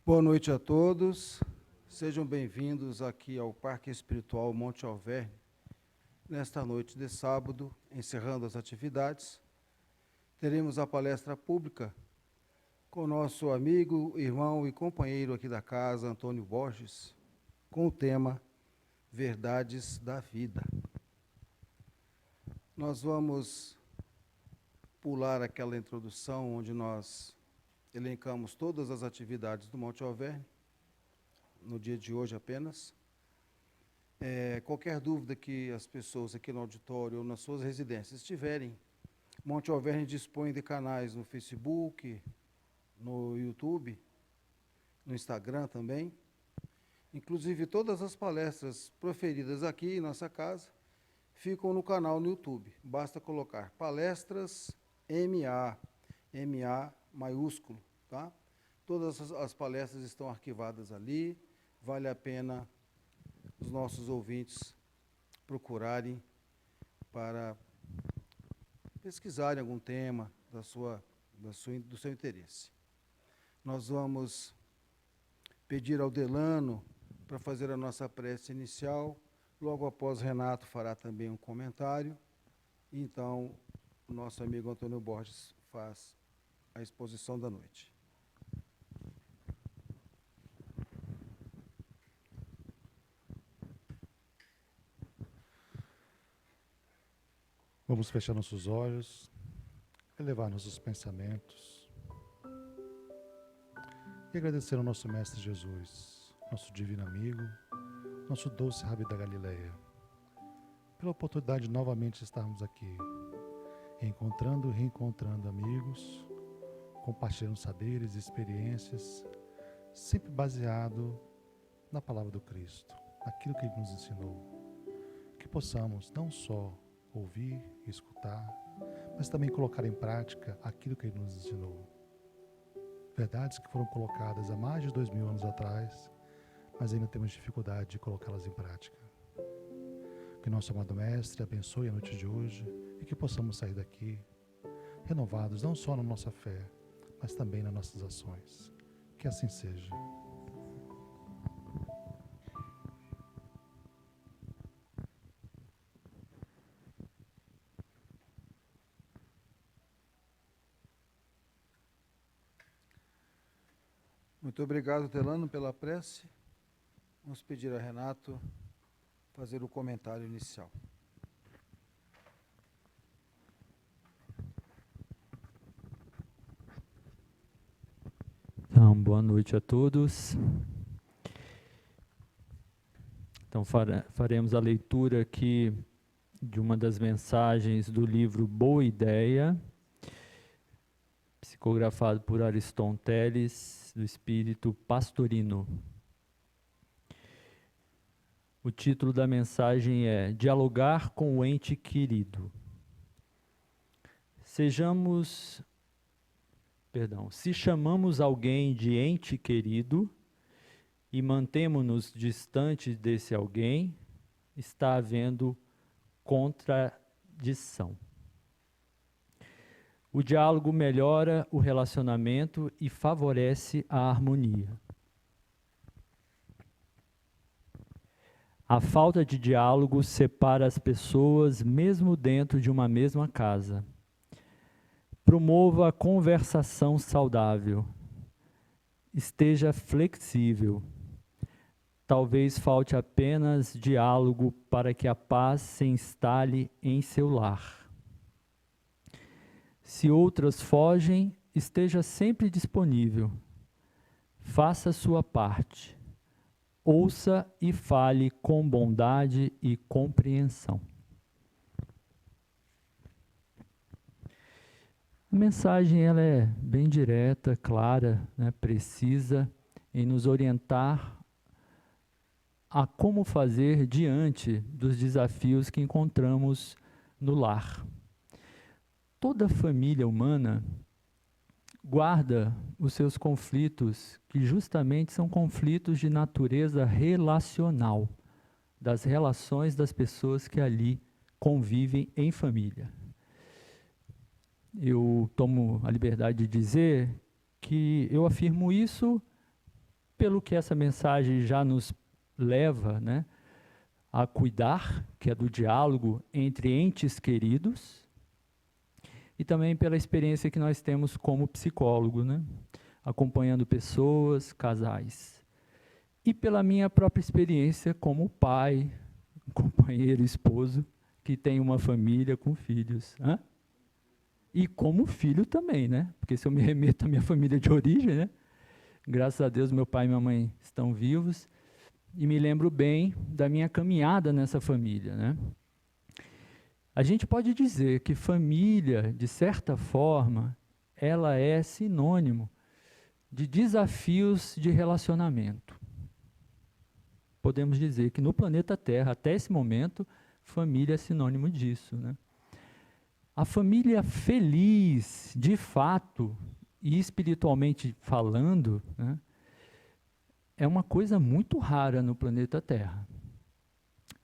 Boa noite a todos, sejam bem-vindos aqui ao Parque Espiritual Monte Alverne, nesta noite de sábado, encerrando as atividades. Teremos a palestra pública com nosso amigo, irmão e companheiro aqui da casa, Antônio Borges, com o tema Verdades da Vida. Nós vamos pular aquela introdução onde nós elencamos todas as atividades do Monte Alverne, no dia de hoje apenas. Qualquer dúvida que as pessoas aqui no auditório ou nas suas residências tiverem, Monte Alverne dispõe de canais no Facebook, no YouTube, no Instagram também. Inclusive, todas as palestras proferidas aqui em nossa casa ficam no canal no YouTube. Basta colocar palestras MA maiúsculo, tá? Todas as palestras estão arquivadas ali, vale a pena os nossos ouvintes procurarem para pesquisarem algum tema do seu interesse. Nós vamos pedir ao Delano para fazer a nossa prece inicial, logo após Renato fará também um comentário, e então o nosso amigo Antônio Borges faz a exposição da noite. Vamos fechar nossos olhos, elevar nossos pensamentos e agradecer ao nosso Mestre Jesus, nosso divino amigo, nosso doce Rabi da Galileia, pela oportunidade de novamente estarmos aqui, encontrando e reencontrando amigos, compartilhando saberes e experiências, sempre baseado na palavra do Cristo, naquilo que Ele nos ensinou. Que possamos não só ouvir e escutar, mas também colocar em prática aquilo que Ele nos ensinou. Verdades que foram colocadas há mais de 2000 anos atrás, mas ainda temos dificuldade de colocá-las em prática. Que nosso amado Mestre abençoe a noite de hoje e que possamos sair daqui renovados não só na nossa fé, mas também nas nossas ações. Que assim seja. Muito obrigado, Delano, pela prece. Vamos pedir a Renato fazer o comentário inicial. Então, boa noite a todos. Então, faremos a leitura aqui de uma das mensagens do livro Boa Ideia, psicografado por Ariston Teles, do Espírito Pastorino. O título da mensagem é Dialogar com o Ente Querido. Se chamamos alguém de ente querido e mantemo-nos distantes desse alguém, está havendo contradição. O diálogo melhora o relacionamento e favorece a harmonia. A falta de diálogo separa as pessoas mesmo dentro de uma mesma casa. Promova a conversação saudável. Esteja flexível. Talvez falte apenas diálogo para que a paz se instale em seu lar. Se outras fogem, esteja sempre disponível. Faça sua parte. Ouça e fale com bondade e compreensão. A mensagem ela é bem direta, clara, né, precisa em nos orientar a como fazer diante dos desafios que encontramos no lar. Toda família humana guarda os seus conflitos, que justamente são conflitos de natureza relacional, das relações das pessoas que ali convivem em família. Eu tomo a liberdade de dizer que eu afirmo isso pelo que essa mensagem já nos leva, né, a cuidar, que é do diálogo entre entes queridos, e também pela experiência que nós temos como psicólogo, né, acompanhando pessoas, casais. E pela minha própria experiência como pai, companheiro, esposo, que tem uma família com filhos. Hã? E como filho também, né? Porque se eu me remeto à minha família de origem, né? Graças a Deus, meu pai e minha mãe estão vivos. E me lembro bem da minha caminhada nessa família, né? A gente pode dizer que família, de certa forma, ela é sinônimo de desafios de relacionamento. Podemos dizer que no planeta Terra, até esse momento, família é sinônimo disso, né? A família feliz, de fato, e espiritualmente falando, né, é uma coisa muito rara no planeta Terra.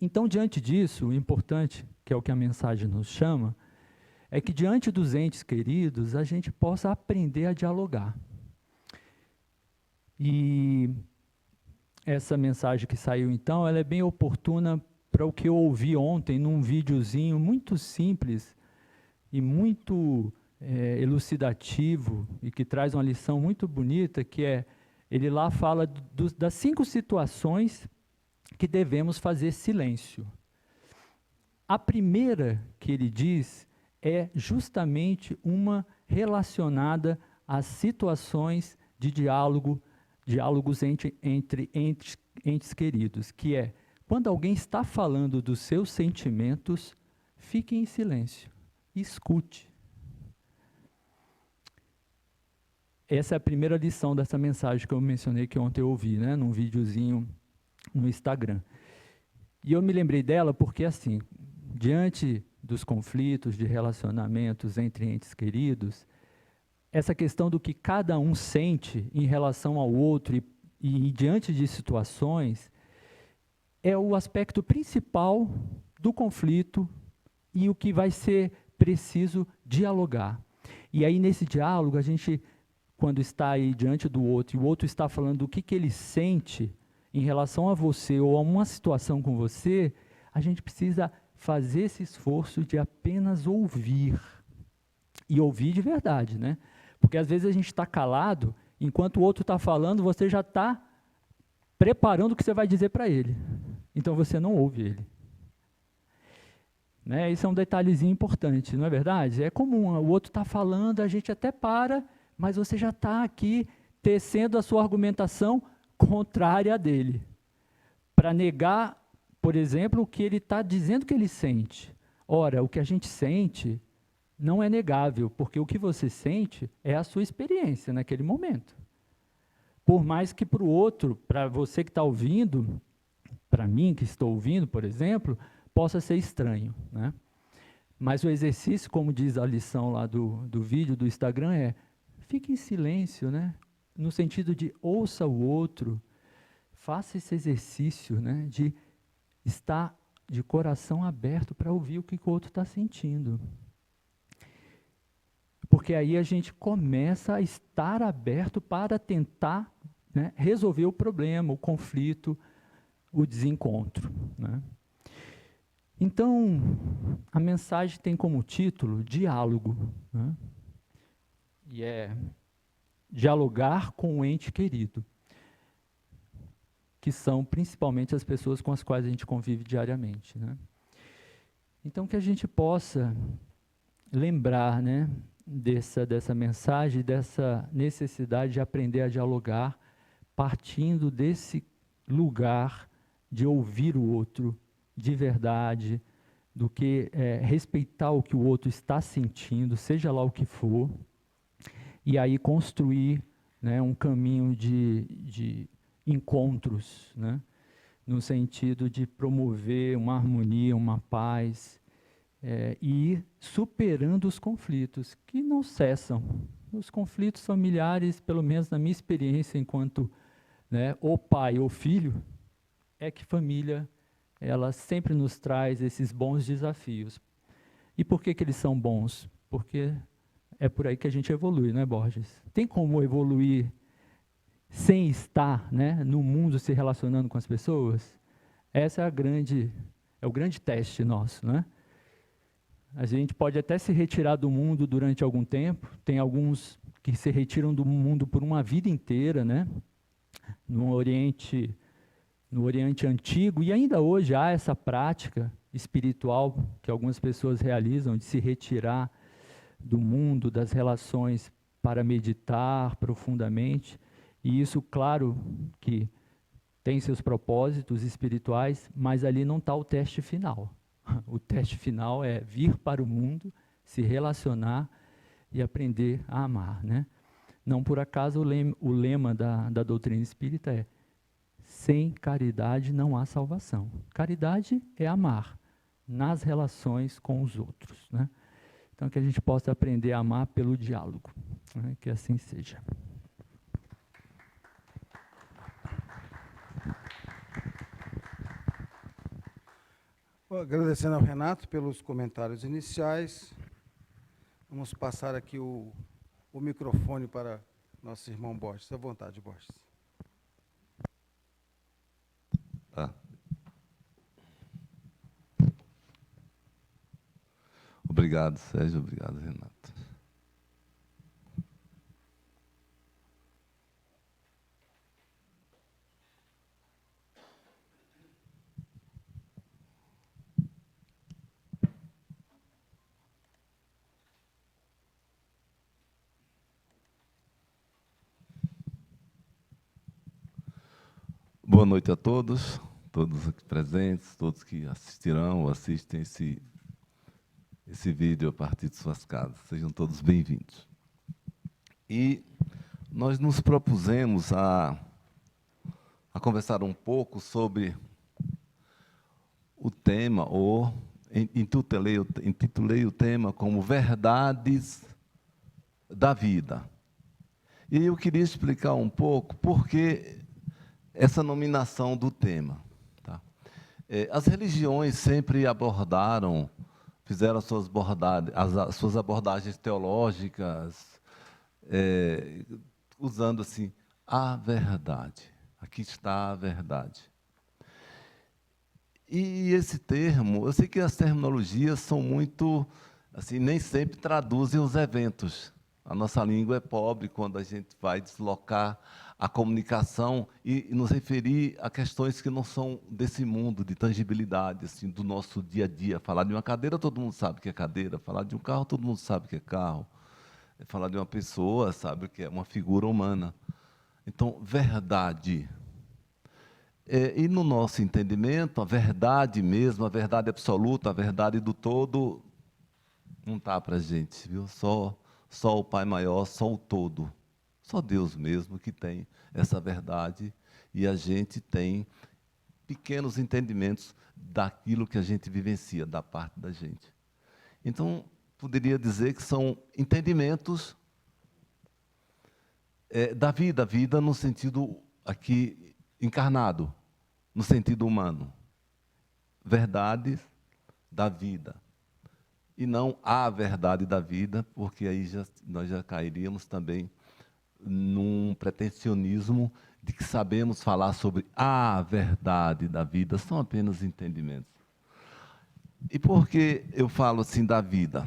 Então, diante disso, o importante, que é o que a mensagem nos chama, é que diante dos entes queridos, a gente possa aprender a dialogar. E essa mensagem que saiu então, ela é bem oportuna para o que eu ouvi ontem num videozinho muito simples e muito elucidativo e que traz uma lição muito bonita, que é, ele lá fala das 5 situações que devemos fazer silêncio. A primeira que ele diz é justamente uma relacionada às situações de diálogos entre entes queridos, que é, quando alguém está falando dos seus sentimentos, fique em silêncio, escute. Essa é a primeira lição dessa mensagem que eu mencionei, que ontem eu ouvi, né, num videozinho no Instagram. E eu me lembrei dela porque, assim, diante dos conflitos de relacionamentos entre entes queridos, essa questão do que cada um sente em relação ao outro e diante de situações é o aspecto principal do conflito e o que vai ser preciso dialogar. E aí, nesse diálogo, a gente, quando está aí diante do outro e o outro está falando do que ele sente em relação a você ou a uma situação com você, a gente precisa fazer esse esforço de apenas ouvir. E ouvir de verdade, né? Porque às vezes a gente está calado, enquanto o outro está falando, você já está preparando o que você vai dizer para ele. Então você não ouve ele. Né? Isso é um detalhezinho importante, não é verdade? É comum, o outro está falando, a gente até para, mas você já está aqui tecendo a sua argumentação contrária à dele, para negar, por exemplo, o que ele está dizendo que ele sente. Ora, o que a gente sente não é negável, porque o que você sente é a sua experiência naquele momento. Por mais que para o outro, para você que está ouvindo, para mim que estou ouvindo, por exemplo, possa ser estranho, né? Mas o exercício, como diz a lição lá do vídeo do Instagram, é fique em silêncio, né? No sentido de ouça o outro, faça esse exercício, né? De estar de coração aberto para ouvir o que o outro está sentindo. Porque aí a gente começa a estar aberto para tentar, né, resolver o problema, o conflito, o desencontro, né? Então, a mensagem tem como título diálogo, né? E é dialogar com o ente querido, que são principalmente as pessoas com as quais a gente convive diariamente, né? Então, que a gente possa lembrar, né, dessa mensagem, dessa necessidade de aprender a dialogar, partindo desse lugar de ouvir o outro de verdade, do que respeitar o que o outro está sentindo, seja lá o que for, e aí construir, né, um caminho de encontros, né, no sentido de promover uma harmonia, uma paz, e ir superando os conflitos, que não cessam. Os conflitos familiares, pelo menos na minha experiência enquanto, né, ou pai ou filho, é que família, ela sempre nos traz esses bons desafios. E por que eles são bons? Porque é por aí que a gente evolui, não é, Borges? Tem como evoluir sem estar, né, no mundo se relacionando com as pessoas? Essa é o grande teste nosso, né? A gente pode até se retirar do mundo durante algum tempo, tem alguns que se retiram do mundo por uma vida inteira, né? No Oriente Antigo, e ainda hoje há essa prática espiritual que algumas pessoas realizam, de se retirar do mundo, das relações, para meditar profundamente. E isso, claro, que tem seus propósitos espirituais, mas ali não está o teste final. O teste final é vir para o mundo, se relacionar e aprender a amar, né? Não por acaso o lema da doutrina espírita é: sem caridade não há salvação. Caridade é amar nas relações com os outros, né? Então, que a gente possa aprender a amar pelo diálogo, né? Que assim seja. Agradecendo ao Renato pelos comentários iniciais. Vamos passar aqui o microfone para nosso irmão Borges. À vontade, Borges. Tá. Obrigado, Sérgio. Obrigado, Renato. Boa noite a todos aqui presentes, todos que assistirão ou assistem esse vídeo a partir de suas casas. Sejam todos bem-vindos. E nós nos propusemos a conversar um pouco sobre o tema, ou intitulei o tema como Verdades da Vida. E eu queria explicar um pouco por que essa nominação do tema. Tá? As religiões sempre fizeram as suas abordagens teológicas, usando assim, a verdade. Aqui está a verdade. E esse termo, eu sei que as terminologias são muito, assim, nem sempre traduzem os eventos. A nossa língua é pobre quando a gente vai deslocar a comunicação e nos referir a questões que não são desse mundo de tangibilidade, assim, do nosso dia a dia. Falar de uma cadeira, todo mundo sabe que é cadeira. Falar de um carro, todo mundo sabe que é carro. Falar de uma pessoa, sabe que é uma figura humana. Então, verdade. E no nosso entendimento, a verdade mesmo, a verdade absoluta, a verdade do todo, não está para a gente, viu? Só o Pai Maior, só o todo. Só Deus mesmo que tem essa verdade, e a gente tem pequenos entendimentos daquilo que a gente vivencia, da parte da gente. Então, poderia dizer que são entendimentos da vida no sentido aqui encarnado, no sentido humano. Verdades da vida. E não a verdade da vida, porque aí nós já cairíamos também num pretensionismo de que sabemos falar sobre a verdade da vida. São apenas entendimentos. E por que eu falo assim da vida?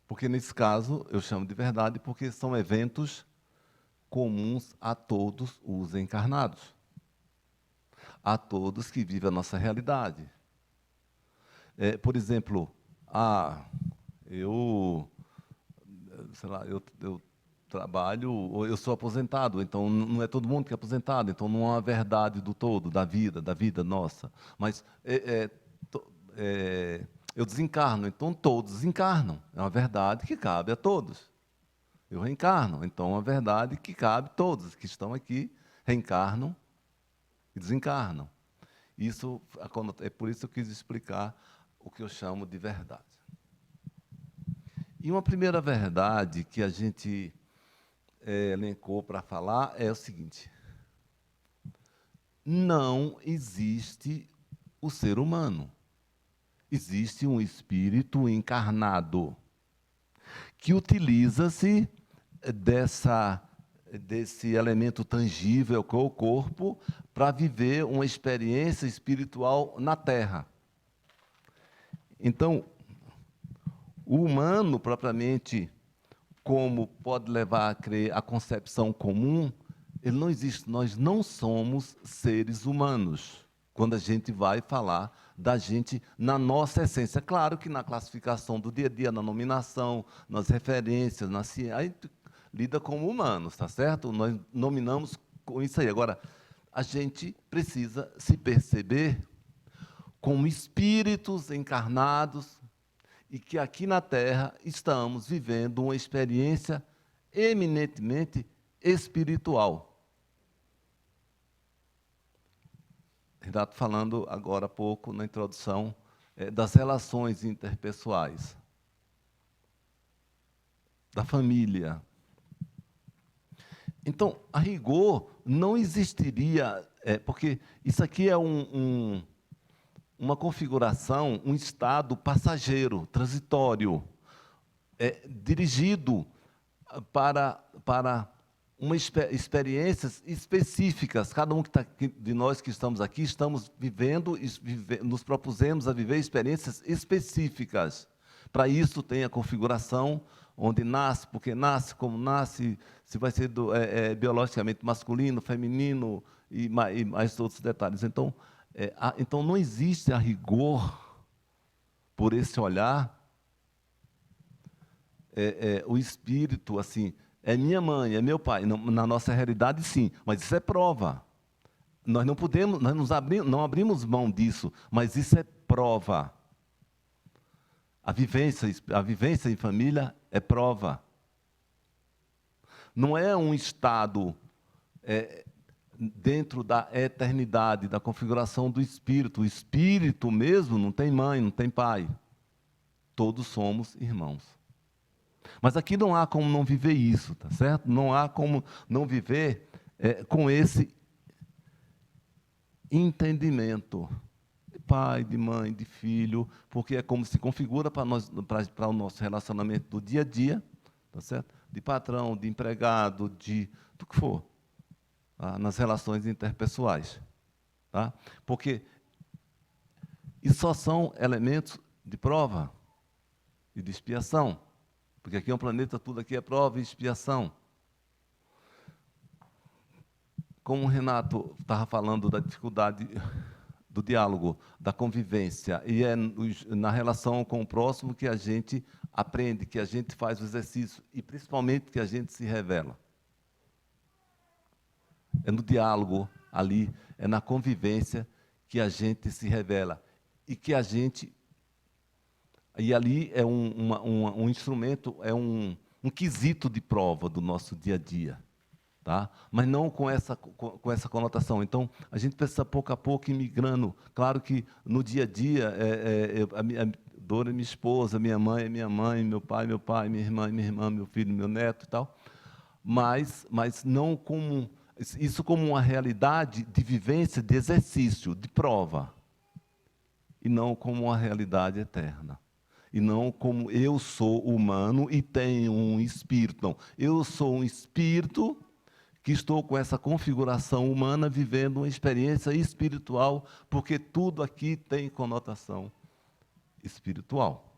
Porque nesse caso eu chamo de verdade porque são eventos comuns a todos os encarnados, a todos que vivem a nossa realidade. Por exemplo, eu trabalho, ou eu sou aposentado, então não é todo mundo que é aposentado, então não há a verdade do todo, da vida nossa. Mas eu desencarno, então todos encarnam. É uma verdade que cabe a todos. Eu reencarno, então é uma verdade que cabe a todos que estão aqui, reencarnam e desencarnam. É por isso que eu quis explicar o que eu chamo de verdade. E uma primeira verdade que a gente elencou para falar é o seguinte: não existe o ser humano. Existe um espírito encarnado que utiliza-se desse elemento tangível que é o corpo para viver uma experiência espiritual na Terra. Então, o humano, propriamente, como pode levar a crer a concepção comum, ele não existe. Nós não somos seres humanos, quando a gente vai falar da gente na nossa essência. Claro que na classificação do dia a dia, na nominação, nas referências, na ciência, a gente lida como humanos, tá certo? Nós nominamos com isso aí. Agora, a gente precisa se perceber como espíritos encarnados e que aqui na Terra estamos vivendo uma experiência eminentemente espiritual. Renato falando agora há pouco, na introdução, das relações interpessoais, da família. Então, a rigor, não existiria, porque isso aqui é uma configuração, um estado passageiro, transitório, dirigido para experiências específicas. Cada um de nós que estamos aqui, estamos vivendo, nos propusemos a viver experiências específicas. Para isso tem a configuração, onde nasce, porque nasce, como nasce, se vai ser biologicamente masculino, feminino e mais outros detalhes. Então, então não existe a rigor, por esse olhar, o espírito, assim, é minha mãe, é meu pai. Na nossa realidade, sim, mas isso é prova. Nós não podemos, não abrimos mão disso, mas isso é prova. A vivência em família é prova. Não é um estado dentro da eternidade, da configuração do espírito. O espírito mesmo não tem mãe, não tem pai. Todos somos irmãos. Mas aqui não há como não viver isso, tá certo? Não há como não viver com esse entendimento de pai, de mãe, de filho, porque é como se configura para o nosso relacionamento do dia a dia, tá certo? De patrão, de empregado, do que for, tá? Nas relações interpessoais, tá? Porque isso só são elementos de prova e de expiação. Porque aqui é um planeta, tudo aqui é prova e expiação. Como o Renato estava falando da dificuldade do diálogo, da convivência, e é na relação com o próximo que a gente aprende, que a gente faz o exercício, e principalmente que a gente se revela. É no diálogo ali, é na convivência que a gente se revela. E que a gente... E ali é um instrumento, é um quesito de prova do nosso dia a dia, tá? Mas não com essa conotação. Então, a gente precisa, pouco a pouco, ir migrando. Claro que, no dia a dia, a Dora é minha esposa, minha mãe é minha mãe, meu pai, minha irmã, meu filho, meu neto e tal. Mas não como... Isso como uma realidade de vivência, de exercício, de prova. E não como uma realidade eterna. E não como eu sou humano e tenho um espírito. Não, eu sou um espírito que estou com essa configuração humana vivendo uma experiência espiritual, porque tudo aqui tem conotação espiritual.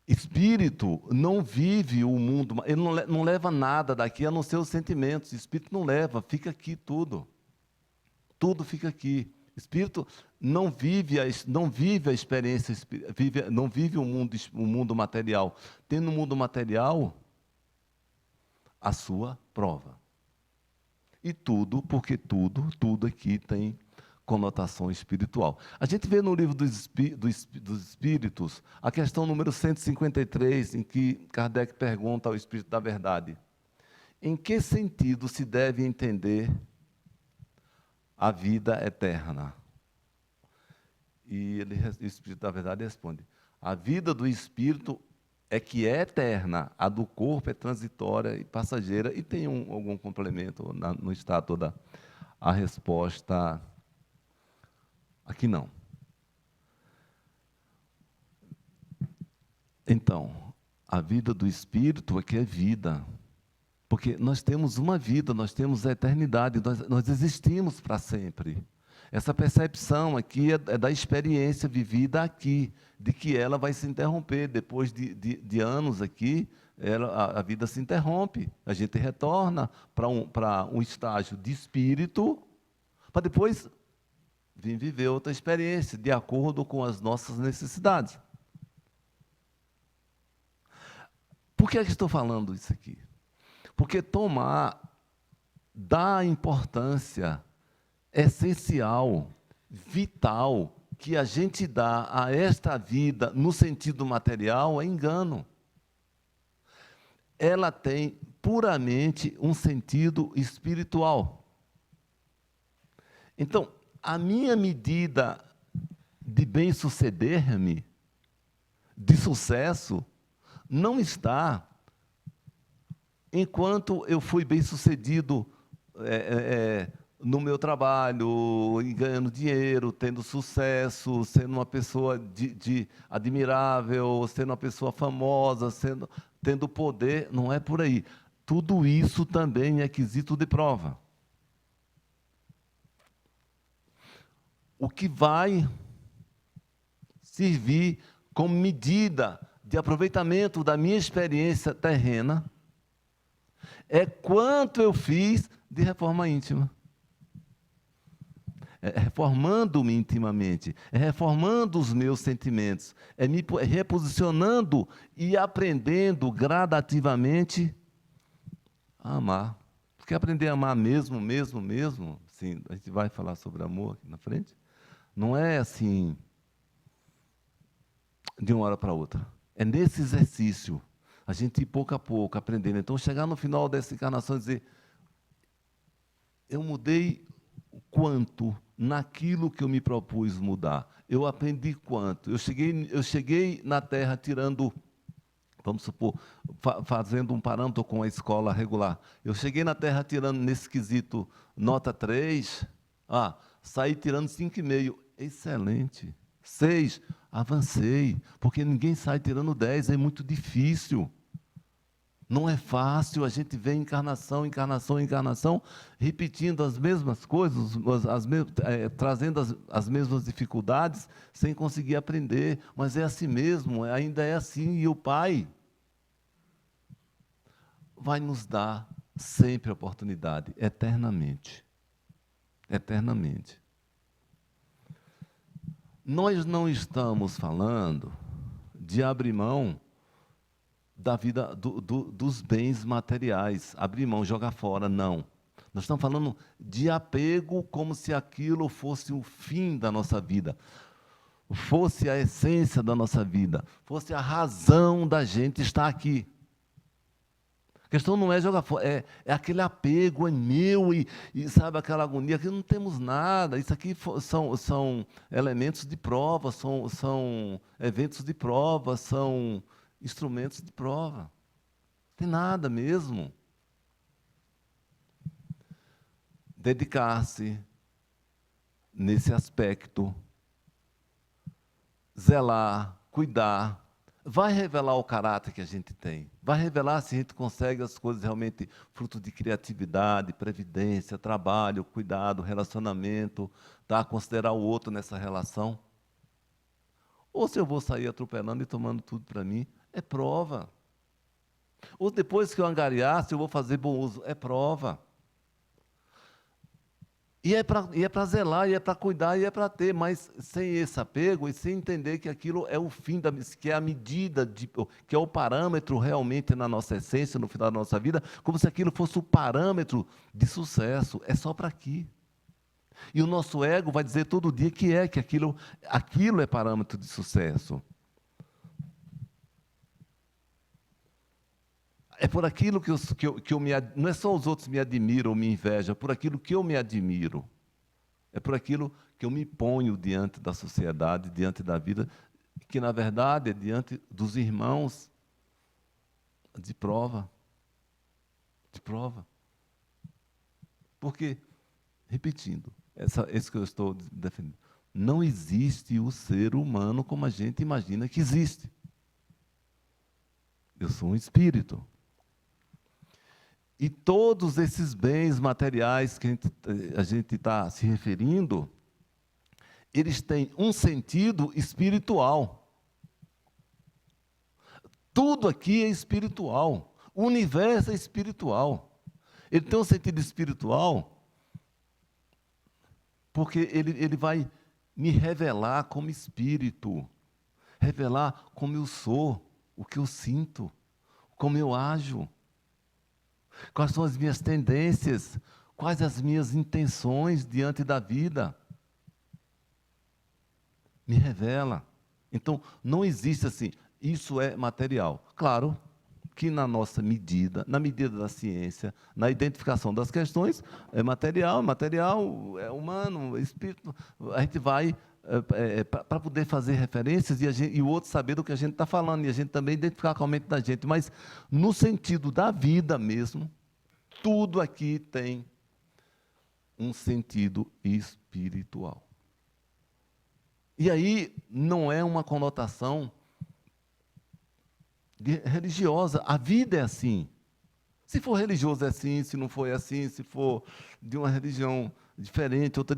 Espírito não vive o mundo, ele não leva nada daqui a não ser os sentimentos. Espírito não leva, fica aqui tudo. Tudo fica aqui. Espírito não vive a experiência, não vive o mundo material. Tem no mundo material a sua prova. E tudo, porque tudo aqui tem conotação espiritual. A gente vê no livro dos Espíritos, a questão número 153, em que Kardec pergunta ao Espírito da Verdade: em que sentido se deve entender a vida eterna? E o Espírito da Verdade responde: a vida do Espírito é que é eterna, a do corpo é transitória e passageira. E tem algum complemento no estado toda a resposta. Aqui não. Então, a vida do Espírito é que é vida. Porque nós temos uma vida, nós temos a eternidade, nós existimos para sempre. Essa percepção aqui é da experiência vivida aqui, de que ela vai se interromper. Depois de anos aqui, a vida se interrompe. A gente retorna para um estágio de espírito, para depois vir viver outra experiência, de acordo com as nossas necessidades. Por que é que estou falando isso aqui? Porque dá importância essencial, vital, que a gente dá a esta vida no sentido material é engano. Ela tem puramente um sentido espiritual. Então, a minha medida de bem-suceder-me, de sucesso, não está enquanto eu fui bem-sucedido no meu trabalho, ganhando dinheiro, tendo sucesso, sendo uma pessoa admirável, sendo uma pessoa famosa, tendo poder, não é por aí. Tudo isso também é quesito de prova. O que vai servir como medida de aproveitamento da minha experiência terrena é quanto eu fiz de reforma íntima. É reformando-me intimamente, é reformando os meus sentimentos, é me reposicionando e aprendendo gradativamente a amar. Porque aprender a amar mesmo, assim, a gente vai falar sobre amor aqui na frente, não é assim, de uma hora para outra. É nesse exercício, a gente ir pouco a pouco, aprendendo. Então, chegar no final dessa encarnação e dizer, eu mudei quanto naquilo que eu me propus mudar? Eu aprendi quanto? Eu cheguei na Terra tirando, vamos supor, fazendo um parâmetro com a escola regular. Eu cheguei na Terra tirando, nesse quesito, nota 3, saí tirando 5,5. Excelente. 6, avancei, porque ninguém sai tirando 10, é muito difícil. Não é fácil, a gente vê encarnação, repetindo as mesmas coisas, trazendo as mesmas dificuldades, sem conseguir aprender. Mas é assim mesmo, ainda é assim. E o Pai vai nos dar sempre a oportunidade, eternamente. Eternamente. Nós não estamos falando de abrir mão da vida, dos bens materiais, abrir mão, jogar fora, não. Nós estamos falando de apego como se aquilo fosse o fim da nossa vida, fosse a essência da nossa vida, fosse a razão da gente estar aqui. A questão não é jogar fora, é aquele apego, é meu, e sabe, aquela agonia, que não temos nada. Isso aqui são elementos de prova, são eventos de prova, são instrumentos de prova. Não tem nada mesmo. Dedicar-se nesse aspecto, zelar, cuidar, vai revelar o caráter que a gente tem, vai revelar se a gente consegue as coisas realmente fruto de criatividade, previdência, trabalho, cuidado, relacionamento, considerar o outro nessa relação. Ou se eu vou sair atropelando e tomando tudo para mim, é prova. Ou depois que eu angariar, se eu vou fazer bom uso, é prova. E é para zelar, e é para cuidar, e é para ter, mas sem esse apego e sem entender que aquilo é o fim, que é a medida, que é o parâmetro realmente na nossa essência, no final da nossa vida, como se aquilo fosse o parâmetro de sucesso. É só para aqui. E o nosso ego vai dizer todo dia que aquilo é parâmetro de sucesso. É por aquilo que eu não é só os outros me admiram ou me invejam, é por aquilo que eu me admiro. É por aquilo que eu me ponho diante da sociedade, diante da vida, que na verdade é diante dos irmãos de prova. De prova. Porque, repetindo, esse que eu estou defendendo, não existe o ser humano como a gente imagina que existe. Eu sou um espírito. E todos esses bens materiais que a gente está se referindo, eles têm um sentido espiritual. Tudo aqui é espiritual. O universo é espiritual. Ele tem um sentido espiritual porque ele vai me revelar como espírito, revelar como eu sou, o que eu sinto, como eu ajo, quais são as minhas tendências, quais as minhas intenções diante da vida. Me revela. Então, não existe assim, isso é material. Claro que na nossa medida, na medida da ciência, na identificação das questões, é material, é humano, é espírito. A gente vai para poder fazer referências e o outro saber do que a gente está falando, e a gente também identificar com a mente da gente. Mas, no sentido da vida mesmo, tudo aqui tem um sentido espiritual. E aí não é uma conotação religiosa. A vida é assim. Se for religioso é assim, se não for é assim, se for de uma religião diferente, outra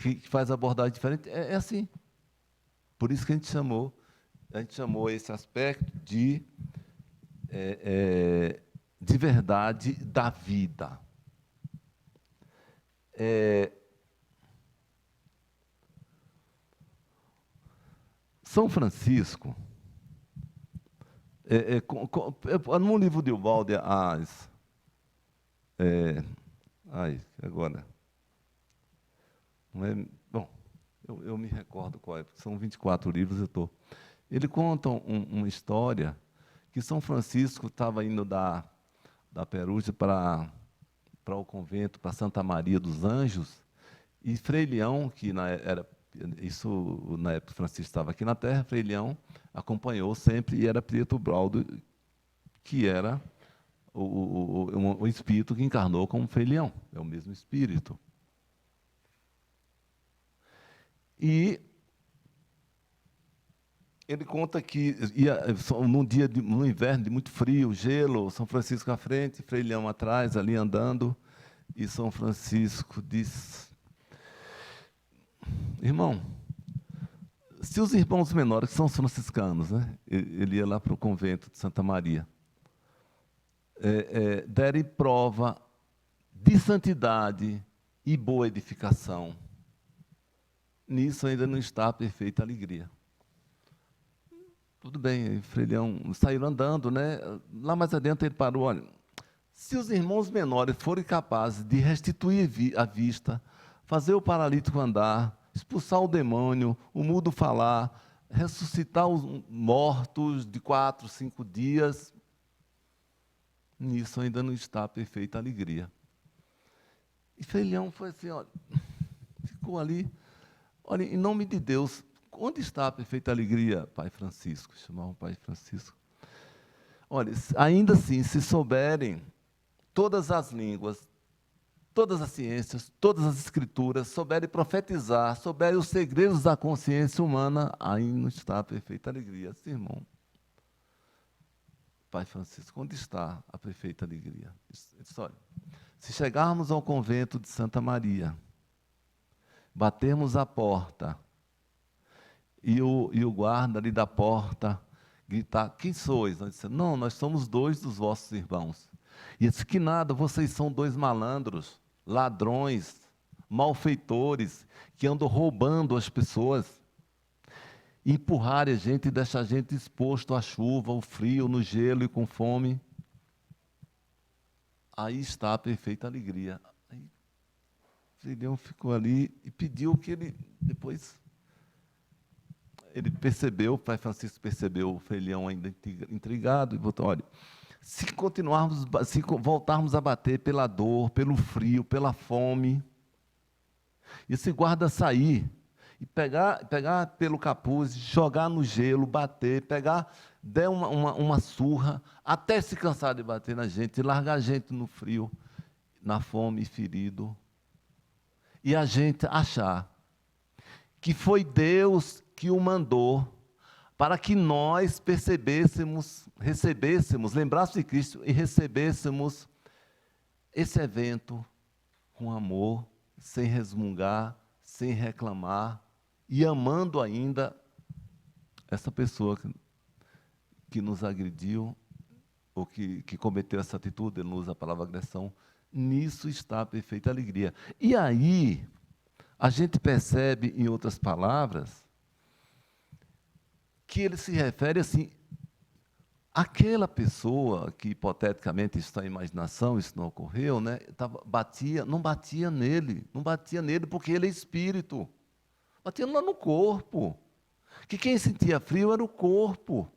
que faz abordagem diferente, é assim. Por isso que a gente chamou esse aspecto de verdade da vida. São Francisco, no livro de Ubaldi, agora, não é, bom, eu me recordo qual é, são 24 livros, ele conta uma história que São Francisco estava indo da Perugia para o convento, para Santa Maria dos Anjos, e Frei Leão, que na época Francisco estava aqui na Terra, Frei Leão acompanhou sempre, e era Pietro Ubaldi, que era o espírito que encarnou como Frei Leão, é o mesmo espírito. E ele conta que no inverno de muito frio, gelo, São Francisco à frente, Frei Leão atrás, ali andando, e São Francisco diz: irmão, se os irmãos menores, que são os franciscanos, né, ele ia lá para o convento de Santa Maria, derem prova de santidade e boa edificação, nisso ainda não está a perfeita alegria. Tudo bem, Frei Leão saiu andando, né? Lá mais adiante ele parou, olha, se os irmãos menores forem capazes de restituir a vista, fazer o paralítico andar, expulsar o demônio, o mudo falar, ressuscitar os mortos de 4, 5 dias, nisso ainda não está a perfeita alegria. E Frei Leão foi assim, olha, ficou ali, olha, em nome de Deus, onde está a perfeita alegria, Pai Francisco? Chamavam o Pai Francisco. Olha, ainda assim, se souberem todas as línguas, todas as ciências, todas as escrituras, souberem profetizar, souberem os segredos da consciência humana, aí não está a perfeita alegria. Sim, irmão. Pai Francisco, onde está a perfeita alegria? Ele disse, olha, se chegarmos ao convento de Santa Maria, batermos a porta, e o guarda ali da porta gritar, quem sois? Nós dissemos, não, nós somos 2 dos vossos irmãos. E ele disse, que nada, vocês são 2 malandros, ladrões, malfeitores, que andam roubando as pessoas, empurrarem a gente e deixar a gente exposto à chuva, ao frio, no gelo e com fome. Aí está a perfeita alegria. Aí o Frei Leão ficou ali e pediu que ele, depois, ele percebeu, o Pai Francisco percebeu, o Frei Leão ainda intrigado, e botou, olha, se voltarmos a bater pela dor, pelo frio, pela fome, e esse guarda sair, e pegar pelo capuz, jogar no gelo, bater, der uma surra, até se cansar de bater na gente, e largar a gente no frio, na fome e ferido, e a gente achar que foi Deus que o mandou para que nós recebêssemos, lembrássemos de Cristo e recebêssemos esse evento com amor, sem resmungar, sem reclamar, e amando ainda essa pessoa que nos agrediu, ou que cometeu essa atitude, ele não usa a palavra agressão. Nisso está a perfeita alegria. E aí, a gente percebe, em outras palavras, que ele se refere assim, aquela pessoa que, hipoteticamente, isso está em imaginação, isso não ocorreu, né, não batia nele porque ele é espírito. Batia lá no corpo. Que quem sentia frio era o corpo.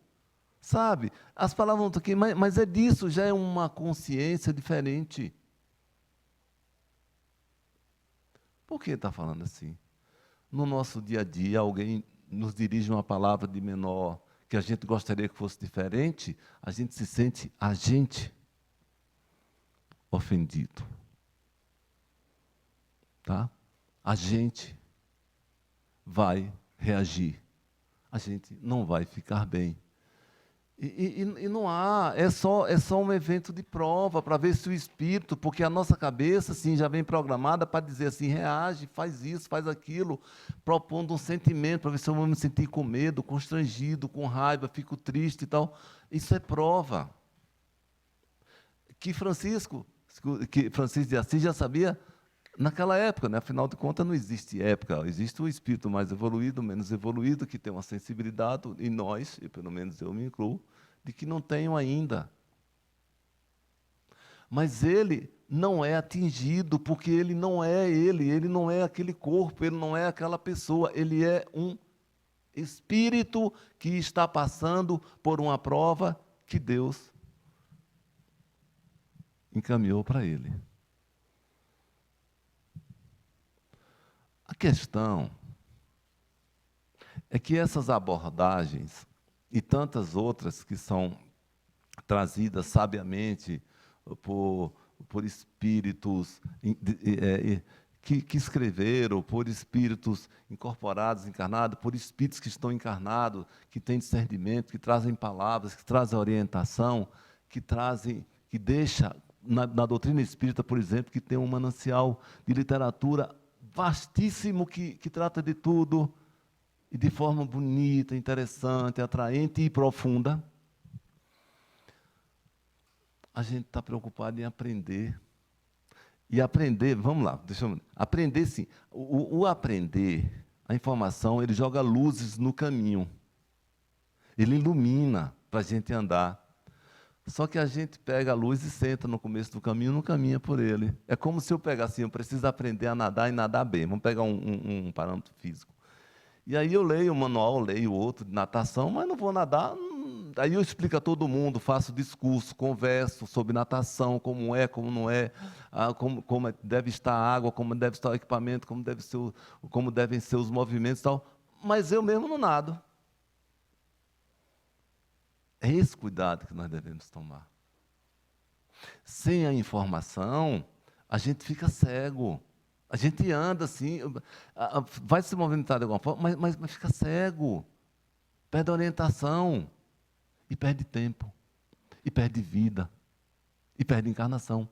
Sabe? As palavras não estão aqui, mas é disso, já é uma consciência diferente. Por que está falando assim? No nosso dia a dia, alguém nos dirige uma palavra de menor, que a gente gostaria que fosse diferente, a gente se sente ofendido. Tá? A gente vai reagir. A gente não vai ficar bem. E não há, é só um evento de prova para ver se o espírito, porque a nossa cabeça assim, já vem programada para dizer assim, reage, faz isso, faz aquilo, propondo um sentimento, para ver se eu vou me sentir com medo, constrangido, com raiva, fico triste e tal. Isso é prova. Que Francisco de Assis já sabia naquela época, né? Afinal de contas, não existe época, existe o espírito mais evoluído, menos evoluído, que tem uma sensibilidade, e nós, e pelo menos eu me incluo, de que não tenham ainda. Mas ele não é atingido, porque ele não é aquele corpo, ele não é aquela pessoa, ele é um espírito que está passando por uma prova que Deus encaminhou para ele. A questão é que essas abordagens e tantas outras que são trazidas sabiamente por espíritos que escreveram, por espíritos incorporados, encarnados, por espíritos que estão encarnados, que têm discernimento, que trazem palavras, que trazem orientação, que deixa na doutrina espírita, por exemplo, que tem um manancial de literatura vastíssimo que trata de tudo e de forma bonita, interessante, atraente e profunda. A gente está preocupado em aprender. E aprender, vamos lá, aprender sim. O aprender, a informação, ele joga luzes no caminho. Ele ilumina para a gente andar. Só que a gente pega a luz e senta no começo do caminho e não caminha por ele. É como se eu pegasse, eu preciso aprender a nadar e nadar bem. Vamos pegar um parâmetro físico. E aí eu leio o manual, leio outro de natação, mas não vou nadar. Aí eu explico a todo mundo, faço discurso, converso sobre natação, como é, como não é, como deve estar a água, como deve estar o equipamento, como devem ser os movimentos e tal. Mas eu mesmo não nado. É esse cuidado que nós devemos tomar. Sem a informação, a gente fica cego. A gente anda assim, vai se movimentar de alguma forma, mas fica cego. Perde orientação. E perde tempo. E perde vida. E perde encarnação.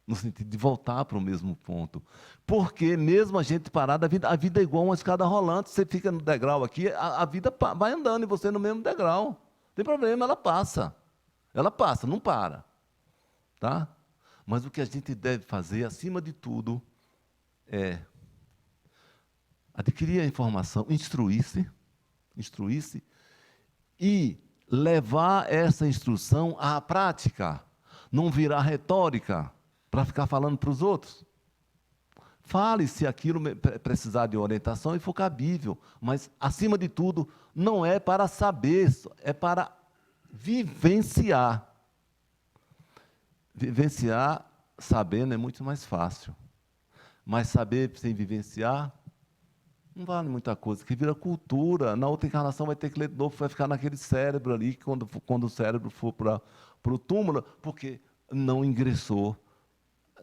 No sentido de voltar para o mesmo ponto. Porque mesmo a gente parada, a vida é igual uma escada rolante. Você fica no degrau aqui, a vida vai andando e você no mesmo degrau. Não tem problema, ela passa. Ela passa, não para. Tá? Mas o que a gente deve fazer, acima de tudo, é adquirir a informação, instruir-se e levar essa instrução à prática. Não virar retórica para ficar falando para os outros. Fale se aquilo precisar de orientação e for cabível, mas, acima de tudo, não é para saber, é para vivenciar. Vivenciar, sabendo, é muito mais fácil. Mas saber sem vivenciar, não vale muita coisa, que vira cultura. Na outra encarnação vai ter que ler de novo, vai ficar naquele cérebro ali, quando o cérebro for para o túmulo, porque não ingressou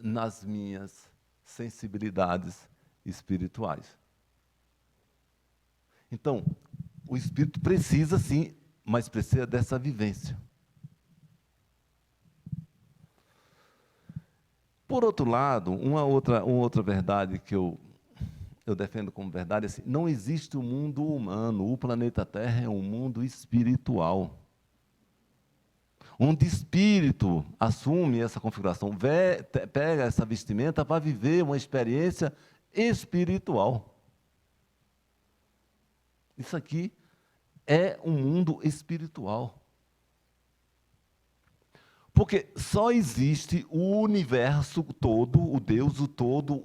nas minhas sensibilidades espirituais. Então, o espírito precisa sim, mas precisa dessa vivência. Por outro lado, uma outra verdade que eu defendo como verdade é assim: não existe o mundo humano, o planeta Terra é um mundo espiritual. Onde espírito assume essa configuração, pega essa vestimenta para viver uma experiência espiritual. Isso aqui é um mundo espiritual. Porque só existe o universo todo, o Deus, o todo,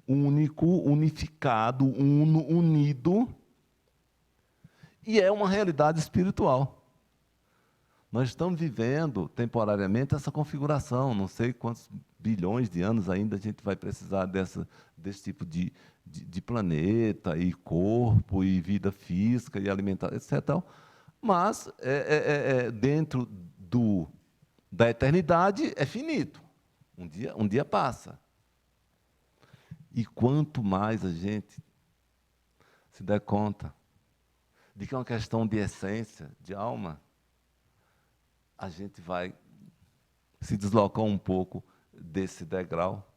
único, unificado, uno, unido, e é uma realidade espiritual. Nós estamos vivendo temporariamente essa configuração, não sei quantos bilhões de anos ainda a gente vai precisar desse tipo de planeta, e corpo, e vida física, e alimentação, etc. Mas, dentro da eternidade, é finito. Um dia passa. E quanto mais a gente se der conta de que é uma questão de essência, de alma, a gente vai se deslocar um pouco desse degrau,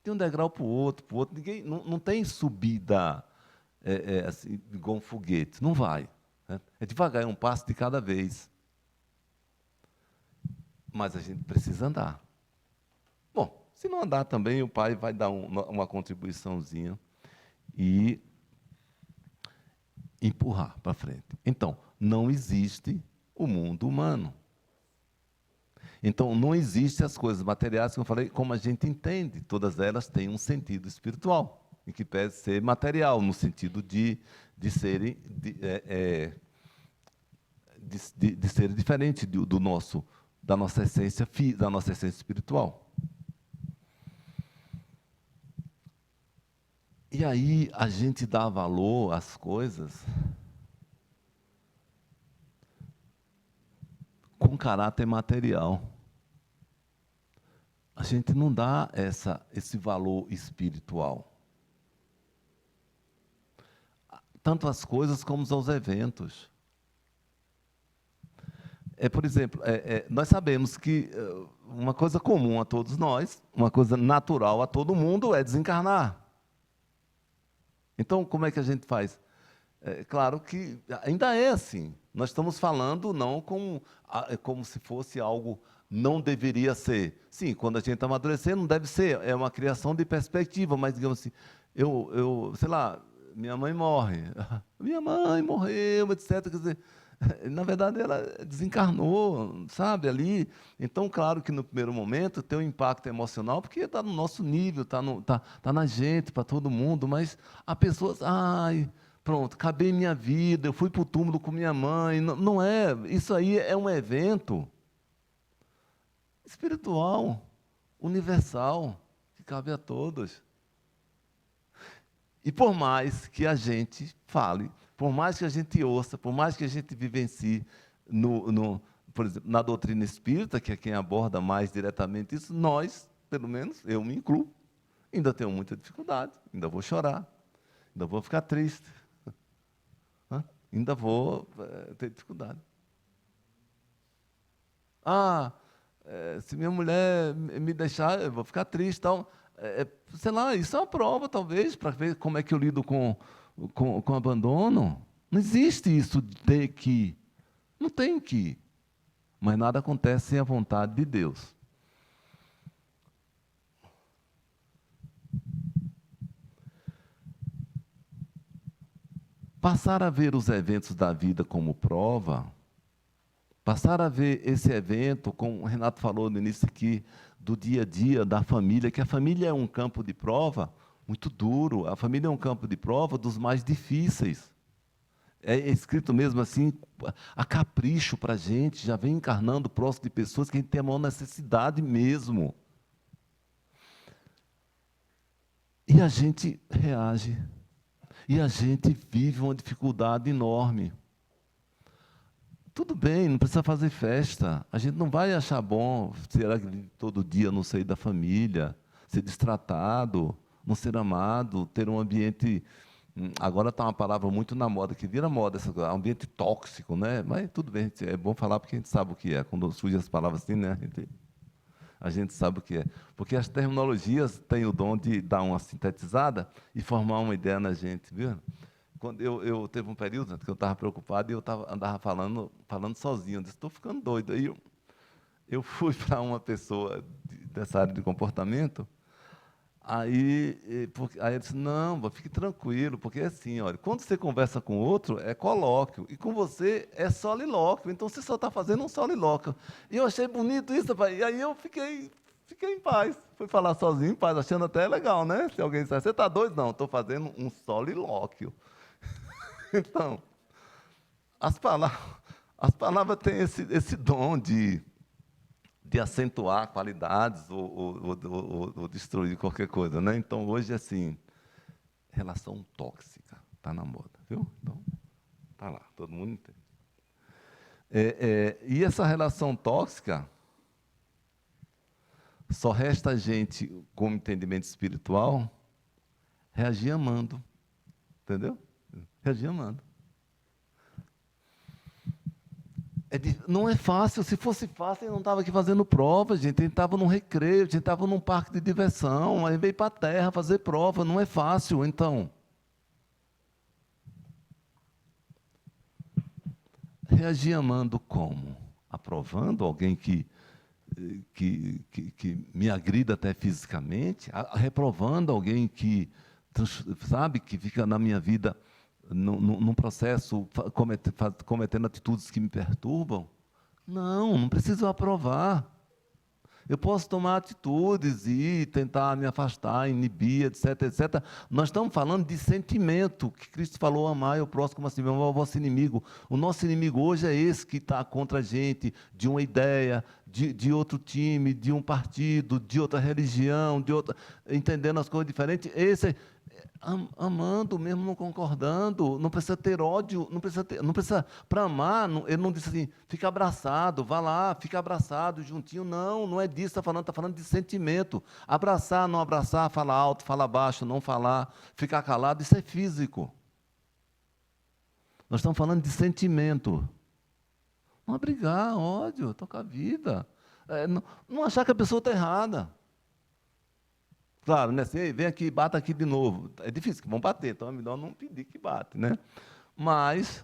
de um degrau para o outro, Ninguém, não tem subida assim, igual um foguete, não vai. Né? É devagar, é um passo de cada vez. Mas a gente precisa andar. Bom, se não andar também, o Pai vai dar uma contribuiçãozinha e empurrar para frente. Então, não existe o mundo humano. Então, não existem as coisas materiais, como eu falei, como a gente entende. Todas elas têm um sentido espiritual, em que pese ser material, no sentido de serem diferente da nossa essência espiritual. E aí a gente dá valor às coisas com caráter material. A gente não dá esse valor espiritual. Tanto às coisas como aos eventos. Por exemplo, nós sabemos que uma coisa comum a todos nós, uma coisa natural a todo mundo é desencarnar. Então, como é que a gente faz? Claro que ainda é assim. Nós estamos falando não como se fosse algo não deveria ser. Sim, quando a gente amadurecer, não deve ser. É uma criação de perspectiva, mas, digamos assim, sei lá, minha mãe morre. Minha mãe morreu, etc. Quer dizer, na verdade, ela desencarnou, sabe, ali. Então, claro que no primeiro momento tem um impacto emocional, porque está no nosso nível, tá na gente, para todo mundo, mas há pessoas, pronto, acabei minha vida, eu fui para o túmulo com minha mãe. Não, não é, isso aí é um evento espiritual, universal, que cabe a todos. E por mais que a gente fale, por mais que a gente ouça, por mais que a gente vivencie, por exemplo, na doutrina espírita, que é quem aborda mais diretamente isso, nós, pelo menos, eu me incluo, ainda tenho muita dificuldade, ainda vou chorar, ainda vou ficar triste, ainda vou ter dificuldade. Se minha mulher me deixar, eu vou ficar triste. Então, sei lá, isso é uma prova, talvez, para ver como é que eu lido com abandono. Não existe isso de que. Não tem que. Mas nada acontece sem a vontade de Deus. Passar a ver os eventos da vida como prova, passar a ver esse evento, como o Renato falou no início aqui, do dia a dia, da família, que a família é um campo de prova muito duro, a família é um campo de prova dos mais difíceis. É escrito mesmo assim, a capricho para a gente, já vem encarnando próximo de pessoas que a gente tem a maior necessidade mesmo. E a gente reage, e a gente vive uma dificuldade enorme. Tudo bem, não precisa fazer festa. A gente não vai achar bom, será que todo dia não sair da família, ser destratado, não ser amado, ter um ambiente. Agora está uma palavra muito na moda, que vira moda, essa coisa, ambiente tóxico, né? Mas tudo bem, é bom falar porque a gente sabe o que é. Quando surgem as palavras assim, né? a gente sabe o que é. Porque as terminologias têm o dom de dar uma sintetizada e formar uma ideia na gente, viu? Quando eu teve um período que eu estava preocupado e eu andava falando sozinho. Eu disse, estou ficando doido. Aí eu fui para uma pessoa dessa área de comportamento. Aí ele disse, não, fique tranquilo, porque é assim, olha, quando você conversa com outro, é colóquio, e com você é solilóquio, então você só está fazendo um solilóquio. E eu achei bonito isso, rapaz, e aí eu fiquei em paz. Fui falar sozinho, em paz, achando até legal, né? Se alguém disser, você está doido? Não, estou fazendo um solilóquio. Então, as palavras têm esse dom de acentuar qualidades ou destruir qualquer coisa, né? Então, hoje, assim, relação tóxica está na moda, viu? Então, está lá, todo mundo entende. E essa relação tóxica, só resta a gente, com entendimento espiritual, reagir amando, entendeu? Reagir amando. Não é fácil. Se fosse fácil, ele não estava aqui fazendo prova, gente. Ele estava num recreio, a gente estava num parque de diversão, aí veio para a terra fazer prova. Não é fácil, então. Reagir amando como? Aprovando alguém que me agrida até fisicamente? Reprovando alguém que, sabe, que fica na minha vida num processo, cometendo atitudes que me perturbam? Não preciso aprovar. Eu posso tomar atitudes e tentar me afastar, inibir, etc, etc. Nós estamos falando de sentimento, que Cristo falou, amar o próximo como assim, amar o vosso inimigo. O nosso inimigo hoje é esse que está contra a gente, de uma ideia, de outro time, de um partido, de outra religião, entendendo as coisas diferentes. Esse amando mesmo, não concordando, não precisa ter ódio, não precisa para amar, ele não disse assim, fica abraçado, vá lá, fica abraçado, juntinho, não é disso, está falando de sentimento. Abraçar, não abraçar, falar alto, falar baixo, não falar, ficar calado, isso é físico. Nós estamos falando de sentimento. Não abrigar ódio, tocar a vida. Não achar que a pessoa está errada. Claro, né? Assim, vem aqui, bata aqui de novo. É difícil, que vão bater, então é melhor não pedir que bate, né? Mas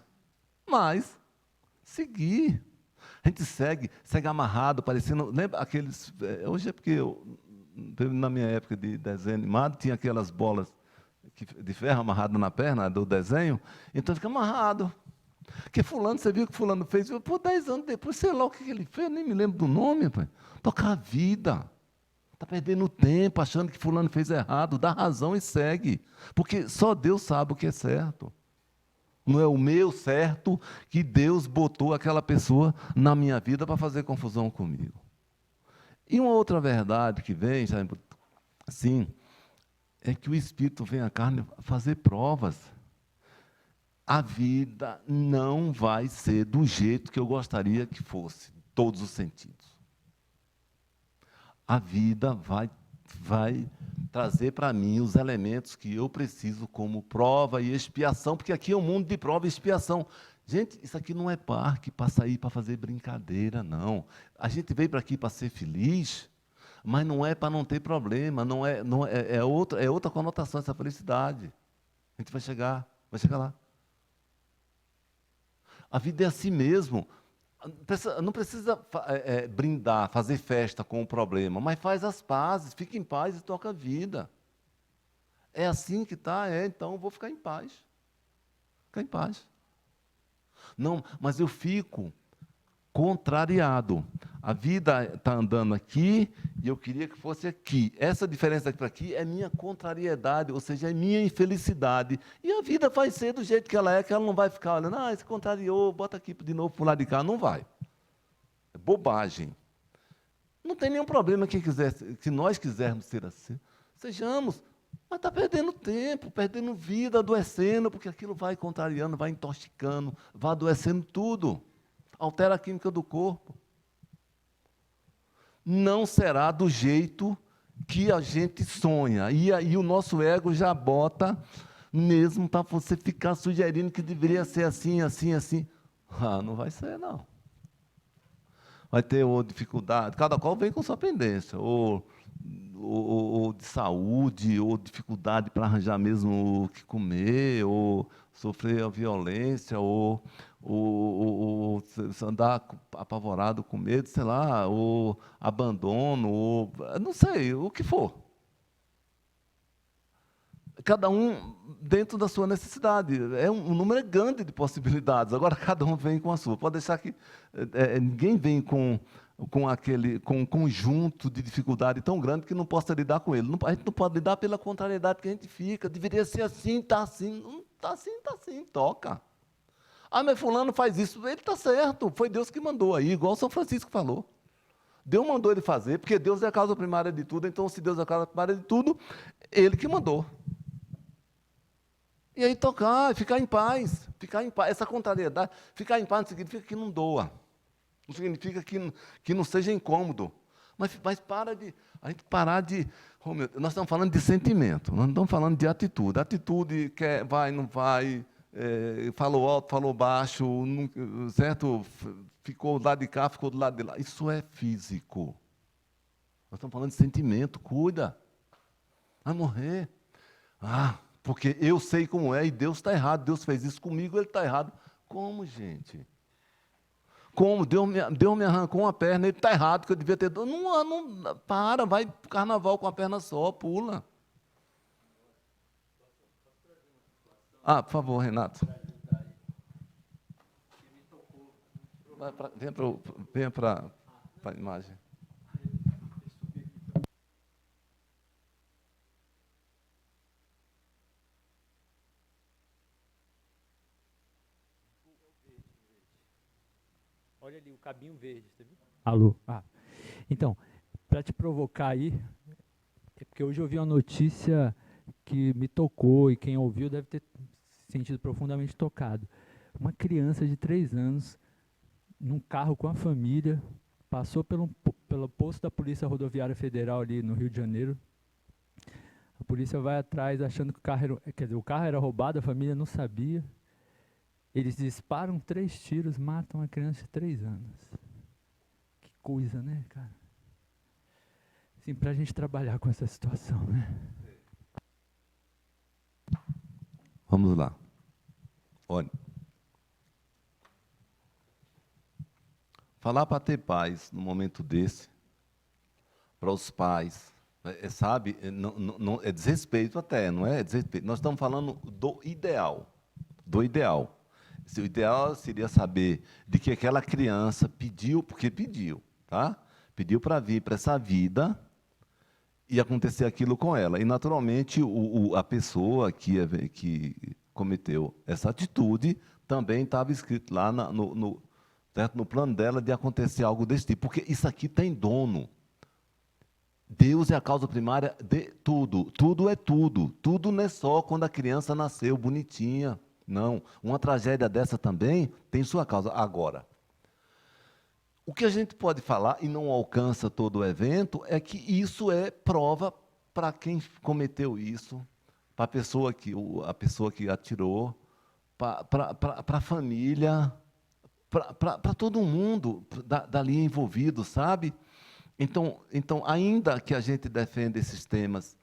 seguir. A gente segue amarrado, parecendo. Lembra aqueles. Hoje é porque na minha época de desenho animado, tinha aquelas bolas de ferro amarradas na perna do desenho, então fica amarrado. Porque fulano, você viu o que fulano fez? Pô, 10 anos depois, sei lá o que ele fez, eu nem me lembro do nome, pai. Tocar a vida. Está perdendo tempo, achando que fulano fez errado, dá razão e segue. Porque só Deus sabe o que é certo. Não é o meu certo que Deus botou aquela pessoa na minha vida para fazer confusão comigo. E uma outra verdade que vem, assim, é que o Espírito vem à carne fazer provas. A vida não vai ser do jeito que eu gostaria que fosse, em todos os sentidos. A vida vai trazer para mim os elementos que eu preciso como prova e expiação, porque aqui é um mundo de prova e expiação. Gente, isso aqui não é parque para sair para fazer brincadeira, não. A gente veio para aqui para ser feliz, mas não é para não ter problema, é outra conotação essa felicidade. A gente vai chegar lá. A vida é assim mesmo. Não precisa brindar, fazer festa com o problema, mas faz as pazes, fica em paz e toca a vida. É assim que está? Então eu vou ficar em paz. Ficar em paz. Não, mas eu fico contrariado. A vida está andando aqui e eu queria que fosse aqui. Essa diferença daqui para aqui é minha contrariedade, ou seja, é minha infelicidade. E a vida vai ser do jeito que ela não vai ficar olhando, esse contrariou, bota aqui de novo para o lado de cá. Não vai. É bobagem. Não tem nenhum problema que nós quisermos ser assim. Sejamos, mas está perdendo tempo, perdendo vida, adoecendo, porque aquilo vai contrariando, vai intoxicando, vai adoecendo tudo. Altera a química do corpo. Não será do jeito que a gente sonha. E aí o nosso ego já bota mesmo para você ficar sugerindo que deveria ser assim, assim, assim. Não vai ser, não. vai ter ou dificuldade, cada qual vem com sua pendência, ou de saúde, ou dificuldade para arranjar mesmo o que comer, ou sofrer a violência, ou andar apavorado com medo, sei lá, ou abandono, ou não sei, o que for. Cada um dentro da sua necessidade. Um número grande de possibilidades. Agora, cada um vem com a sua. Pode deixar que ninguém vem com um conjunto de dificuldade tão grande que não possa lidar com ele. A gente não pode lidar pela contrariedade que a gente fica. Deveria ser assim, está assim. Não está assim, está assim, toca. Ah, mas fulano faz isso. Ele está certo, foi Deus que mandou aí, igual o São Francisco falou. Deus mandou ele fazer, porque Deus é a causa primária de tudo, então, se Deus é a causa primária de tudo, ele que mandou. E aí tocar, ficar em paz, essa contrariedade, ficar em paz não significa que não doa, não significa que não seja incômodo, mas a gente parar de, nós estamos falando de sentimento, nós não estamos falando de atitude quer, vai, não vai, falou alto, falou baixo, não, certo? Ficou do lado de cá, ficou do lado de lá, isso é físico, nós estamos falando de sentimento, cuida, vai morrer, porque eu sei como é e Deus está errado. Deus fez isso comigo, Ele está errado. Como, gente? Como? Deus me arrancou uma perna, Ele está errado, que eu devia ter... Não, vai para o carnaval com a perna só, pula. Por favor, Renato. Venha para a imagem. Olha ali o cabinho verde, você viu? Alô? Então, para te provocar aí, é porque hoje eu vi uma notícia que me tocou e quem ouviu deve ter sentido profundamente tocado. Uma criança de 3 anos, num carro com a família, passou pelo posto da Polícia Rodoviária Federal ali no Rio de Janeiro. A polícia vai atrás achando que o carro era roubado, a família não sabia. Eles disparam 3 tiros, matam uma criança de 3 anos. Que coisa, né, cara? Assim, para a gente trabalhar com essa situação, né? Vamos lá. Olha. Falar para ter paz no momento desse, para os pais, sabe, não, é desrespeito até, não é desrespeito. Nós estamos falando do ideal. Do ideal. O ideal seria saber de que aquela criança pediu, porque pediu, tá? Pediu para vir para essa vida e acontecer aquilo com ela. E, naturalmente, a pessoa que cometeu essa atitude também estava escrito lá no plano dela de acontecer algo desse tipo, porque isso aqui tem dono. Deus é a causa primária de tudo. Tudo é tudo. Tudo não é só quando a criança nasceu bonitinha. Não, uma tragédia dessa também tem sua causa. Agora, o que a gente pode falar, e não alcança todo o evento, é que isso é prova para quem cometeu isso, para a pessoa que atirou, para a família, para todo mundo dali envolvido, sabe? Então, ainda que a gente defenda esses temas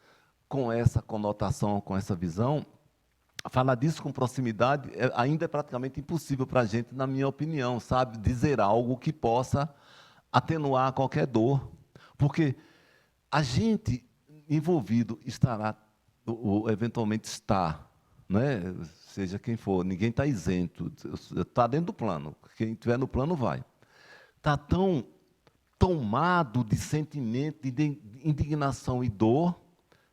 com essa conotação, com essa visão, falar disso com proximidade ainda é praticamente impossível para a gente, na minha opinião, sabe? Dizer algo que possa atenuar qualquer dor. Porque a gente envolvido estará, ou eventualmente está, né? Seja quem for, ninguém está isento, está dentro do plano, quem estiver no plano vai. Está tão tomado de sentimento, de indignação e dor,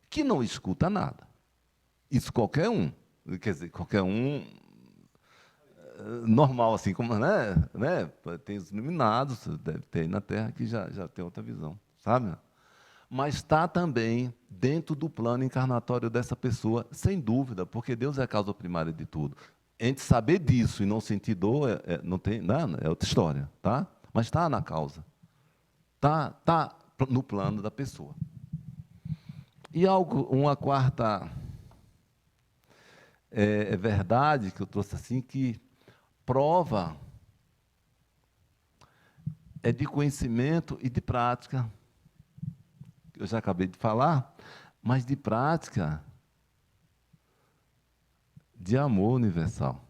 que não escuta nada. Isso qualquer um. Quer dizer, qualquer um normal, assim como, né? Tem os iluminados, deve ter aí na Terra que já tem outra visão, sabe? Mas está também dentro do plano encarnatório dessa pessoa, sem dúvida, porque Deus é a causa primária de tudo. Entre saber disso e não sentir dor, é outra história, tá? Mas está na causa, está no plano da pessoa. E uma quarta verdade que eu trouxe assim, que prova é de conhecimento e de prática. Eu já acabei de falar, mas de prática, de amor universal.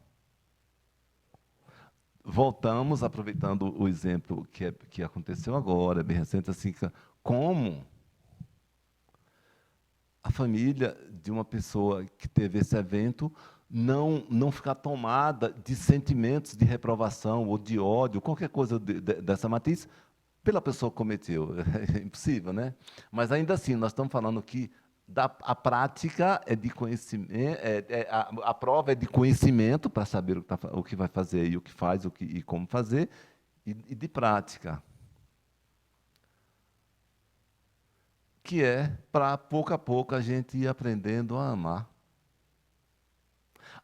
Voltamos, aproveitando o exemplo que aconteceu agora, bem recente, assim, como a família de uma pessoa que teve esse evento não ficar tomada de sentimentos de reprovação ou de ódio, qualquer coisa dessa matriz, pela pessoa que cometeu. É impossível, né? Mas ainda assim, nós estamos falando que a prática é de conhecimento, a prova é de conhecimento para saber o que vai fazer e o que faz, e como fazer, e de prática. Que é para, pouco a pouco, a gente ir aprendendo a amar.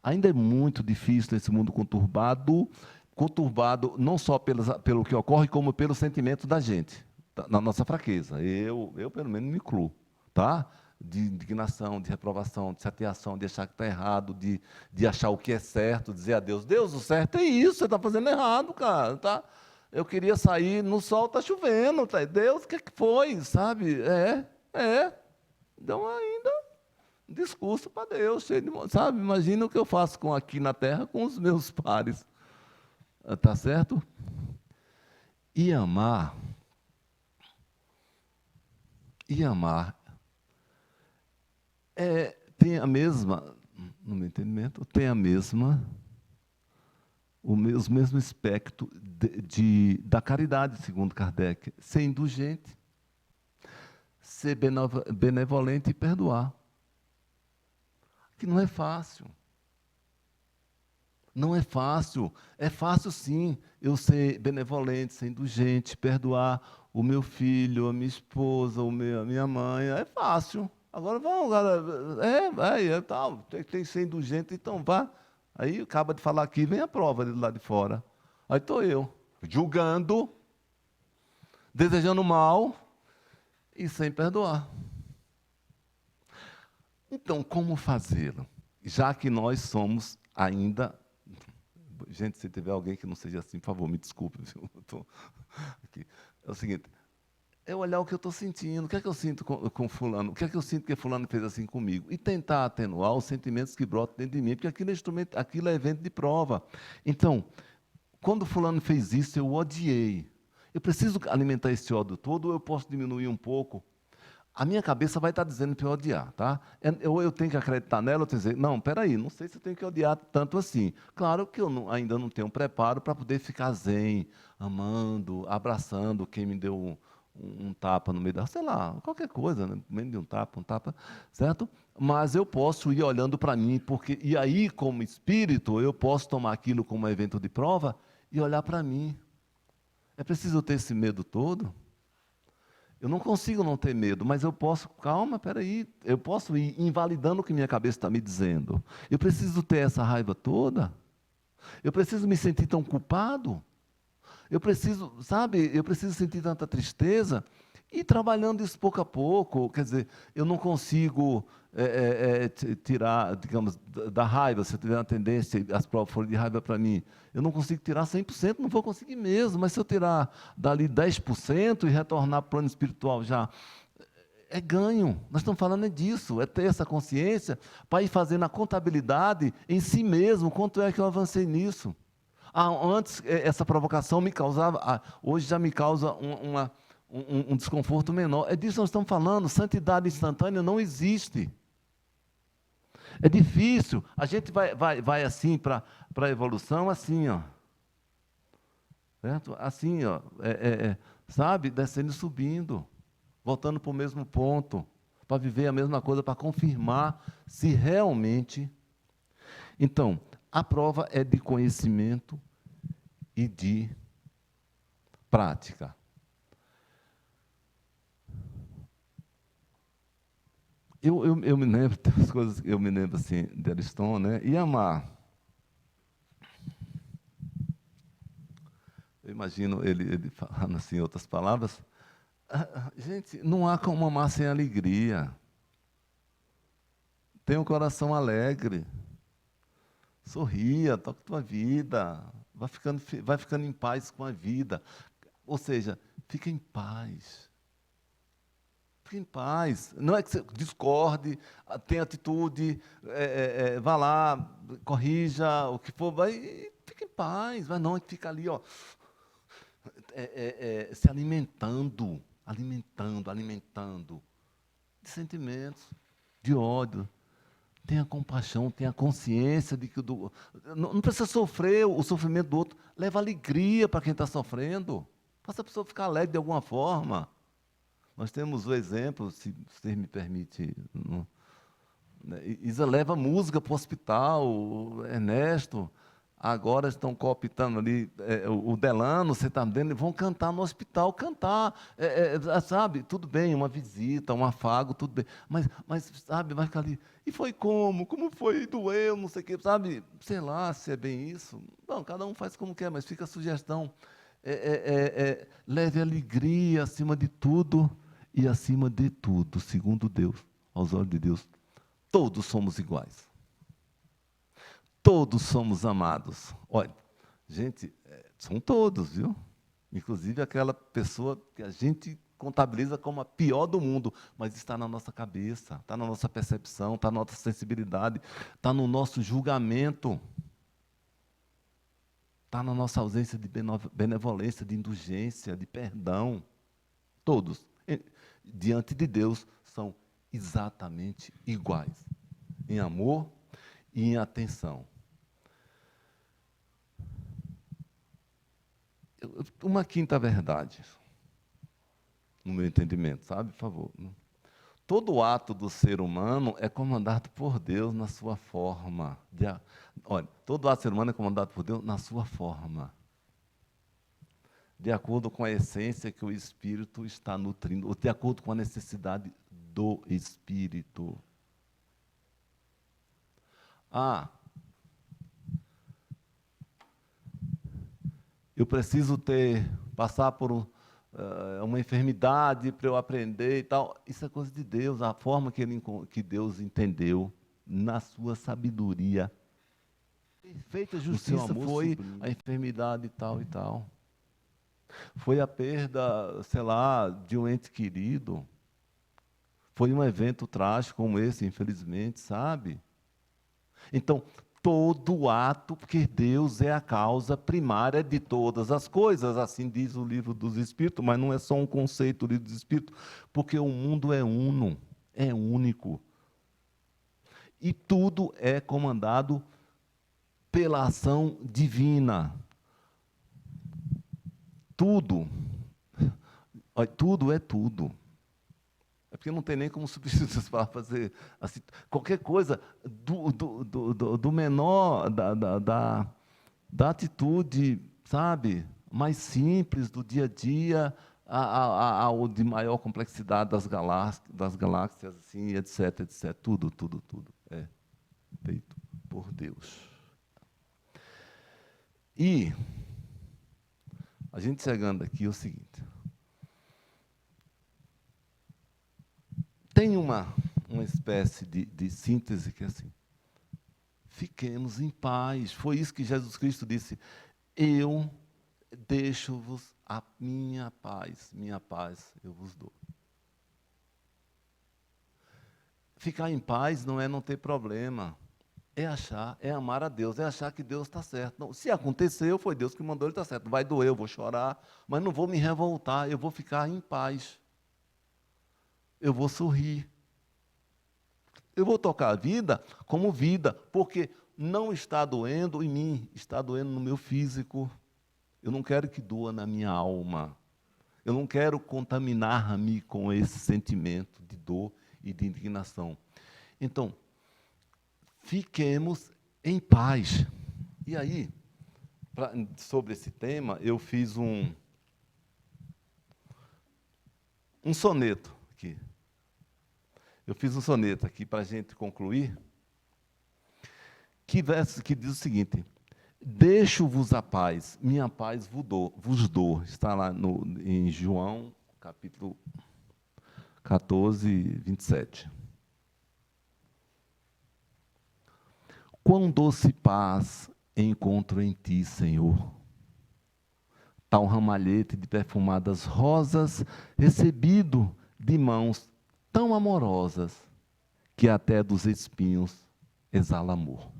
Ainda é muito difícil nesse mundo conturbado não só pelo que ocorre, como pelo sentimento da gente, na nossa fraqueza. Eu pelo menos, me incluo, tá? De indignação, de reprovação, de chateação, de achar que está errado, de achar o que é certo, dizer a Deus, Deus, o certo é isso, você está fazendo errado, cara, tá? Eu queria sair, no sol está chovendo, tá? Deus, o que foi, sabe? Então, ainda, discurso para Deus, sabe? Imagina o que eu faço aqui na terra com os meus pares, tá certo? E amar, tem a mesma, no meu entendimento, tem a mesma, os mesmos aspectos da caridade, segundo Kardec, ser indulgente, ser benevolente e perdoar. Que não é fácil. Não é fácil. É fácil, sim, eu ser benevolente, ser indulgente, perdoar o meu filho, a minha esposa, a minha mãe. É fácil. Agora, vamos, galera. Tal, tem que ser indulgente, então vá. Aí acaba de falar aqui, vem a prova de lá de fora. Aí estou eu, julgando, desejando mal e sem perdoar. Então, como fazê-lo? Já que nós somos ainda... Gente, se tiver alguém que não seja assim, por favor, me desculpe. Aqui. É o seguinte, é olhar o que eu estou sentindo, o que é que eu sinto com fulano, o que é que eu sinto que fulano fez assim comigo, e tentar atenuar os sentimentos que brotam dentro de mim, porque aquilo é evento de prova. Então, quando fulano fez isso, eu odiei. Eu preciso alimentar esse ódio todo, ou eu posso diminuir um pouco? A minha cabeça vai estar dizendo para eu odiar, tá? Ou eu tenho que acreditar nela, ou tenho que dizer, não, peraí, não sei se eu tenho que odiar tanto assim. Claro que eu ainda não tenho preparo para poder ficar zen, amando, abraçando quem me deu um tapa no meio da... Sei lá, qualquer coisa, né? Meio de um tapa, certo? Mas eu posso ir olhando para mim, e aí, como espírito, eu posso tomar aquilo como um evento de prova e olhar para mim. É preciso ter esse medo todo? Eu não consigo não ter medo, mas eu posso, calma, peraí, eu posso ir invalidando o que minha cabeça está me dizendo. Eu preciso ter essa raiva toda? Eu preciso me sentir tão culpado? Eu preciso, sabe, eu preciso sentir tanta tristeza? E trabalhando isso pouco a pouco, quer dizer, eu não consigo tirar, digamos, da raiva, se eu tiver uma tendência, as provas forem de raiva para mim, eu não consigo tirar 100%, não vou conseguir mesmo, mas se eu tirar dali 10% e retornar para o plano espiritual já, é ganho. Nós estamos falando disso, é ter essa consciência para ir fazendo a contabilidade em si mesmo, quanto é que eu avancei nisso. Antes, essa provocação me causava, hoje já me causa um desconforto menor. É disso que nós estamos falando, santidade instantânea não existe. É difícil, a gente vai assim para a evolução, assim, ó. Certo? Assim, ó, sabe, descendo e subindo, voltando para o mesmo ponto, para viver a mesma coisa, para confirmar se realmente... Então, a prova é de conhecimento e de prática. Eu me lembro, tem umas coisas que eu me lembro assim, de Ariston, né? E amar. Eu imagino ele falando assim, em outras palavras. Gente, não há como amar sem alegria. Tenha um coração alegre. Sorria, toque tua vida. Vai ficando em paz com a vida. Ou seja, fica em paz. Fique em paz. Não é que você discorde, tenha atitude, vá lá, corrija, o que for, vai, fique em paz. Mas não é que fica ali, ó, se alimentando de sentimentos, de ódio. Tenha compaixão, tenha consciência de que não precisa sofrer o sofrimento do outro. Leva alegria para quem está sofrendo. Faça a pessoa ficar alegre de alguma forma. Nós temos o exemplo, se você me permite, Isa leva música para o hospital, o Ernesto, agora estão cooptando ali, o Delano, você está vendo, vão cantar no hospital, sabe, tudo bem, uma visita, um afago, tudo bem, mas sabe, vai ficar ali, e foi como foi, doeu, não sei o quê, sabe, sei lá se é bem isso, não, cada um faz como quer, mas fica a sugestão, leve alegria acima de tudo, e acima de tudo, segundo Deus, aos olhos de Deus, todos somos iguais. Todos somos amados. Olha, gente, são todos, viu? Inclusive aquela pessoa que a gente contabiliza como a pior do mundo, mas está na nossa cabeça, está na nossa percepção, está na nossa sensibilidade, está no nosso julgamento, está na nossa ausência de benevolência, de indulgência, de perdão. Todos, diante de Deus, são exatamente iguais, em amor e em atenção. Uma quinta verdade, no meu entendimento, sabe, por favor. Todo ato do ser humano é comandado por Deus na sua forma. Olha, todo ato do ser humano é comandado por Deus na sua forma. De acordo com a essência que o Espírito está nutrindo, ou de acordo com a necessidade do Espírito. Eu preciso passar por uma enfermidade para eu aprender e tal. Isso é coisa de Deus, a forma que Deus entendeu, na sua sabedoria. Perfeita justiça foi a enfermidade e tal e tal. Foi a perda, sei lá, de um ente querido. Foi um evento trágico como esse, infelizmente, sabe? Então, todo ato, porque Deus é a causa primária de todas as coisas, assim diz o livro dos Espíritos, mas não é só um conceito do livro dos Espíritos, porque o mundo é uno, é único. E tudo é comandado pela ação divina. Tudo. Tudo é tudo. É porque não tem nem como substituir para fazer assim, qualquer coisa do menor, da atitude, sabe, mais simples do dia a dia, ao de maior complexidade das galáxias, assim, etc, etc. Tudo é feito por Deus. E a gente chegando aqui é o seguinte. Tem uma espécie de síntese que é assim, fiquemos em paz. Foi isso que Jesus Cristo disse, eu deixo-vos a minha paz eu vos dou. Ficar em paz não é não ter problema, é amar a Deus, é achar que Deus está certo. Não, se aconteceu, foi Deus que mandou, ele está certo. Vai doer, eu vou chorar, mas não vou me revoltar, eu vou ficar em paz. Eu vou sorrir. Eu vou tocar a vida como vida, porque não está doendo em mim, está doendo no meu físico. Eu não quero que doa na minha alma. Eu não quero contaminar-me com esse sentimento de dor e de indignação. Então, fiquemos em paz. E aí, sobre esse tema, eu fiz um soneto aqui. Eu fiz um soneto aqui para a gente concluir, que diz o seguinte, deixo-vos a paz, minha paz vos dou. Está lá em João, capítulo 14, 27. Quão doce paz encontro em ti, Senhor. tal ramalhete de perfumadas rosas, recebido de mãos tão amorosas, que até dos espinhos exala amor.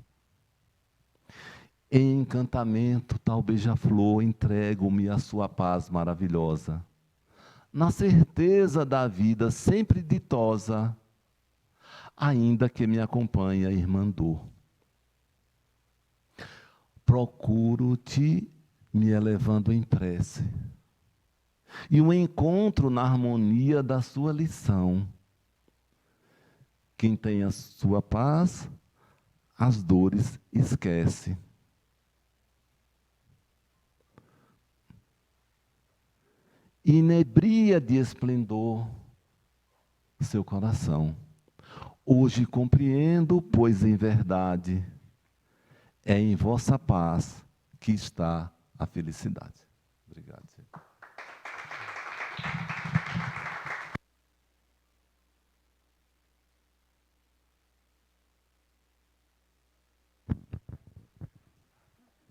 Em encantamento, tal beija-flor, entrego-me à sua paz maravilhosa, na certeza da vida sempre ditosa, ainda que me acompanhe a irmã dor. Procuro-te me elevando em prece, e um encontro na harmonia da sua lição. Quem tem a sua paz, as dores esquece. Inebria de esplendor seu coração. Hoje compreendo, pois em verdade é em vossa paz que está a felicidade. Obrigado, senhor.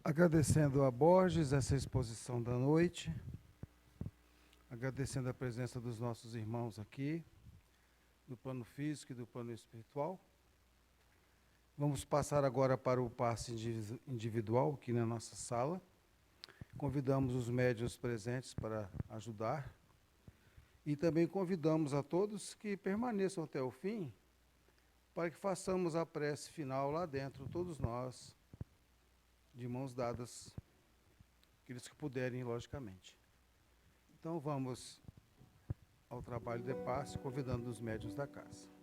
Agradecendo a Borges essa exposição da noite, agradecendo a presença dos nossos irmãos aqui, do plano físico e do plano espiritual. Vamos passar agora para o passe individual aqui na nossa sala. Convidamos os médiuns presentes para ajudar e também convidamos a todos que permaneçam até o fim para que façamos a prece final lá dentro, todos nós, de mãos dadas, aqueles que puderem, logicamente. Então vamos ao trabalho de passe, convidando os médiuns da casa.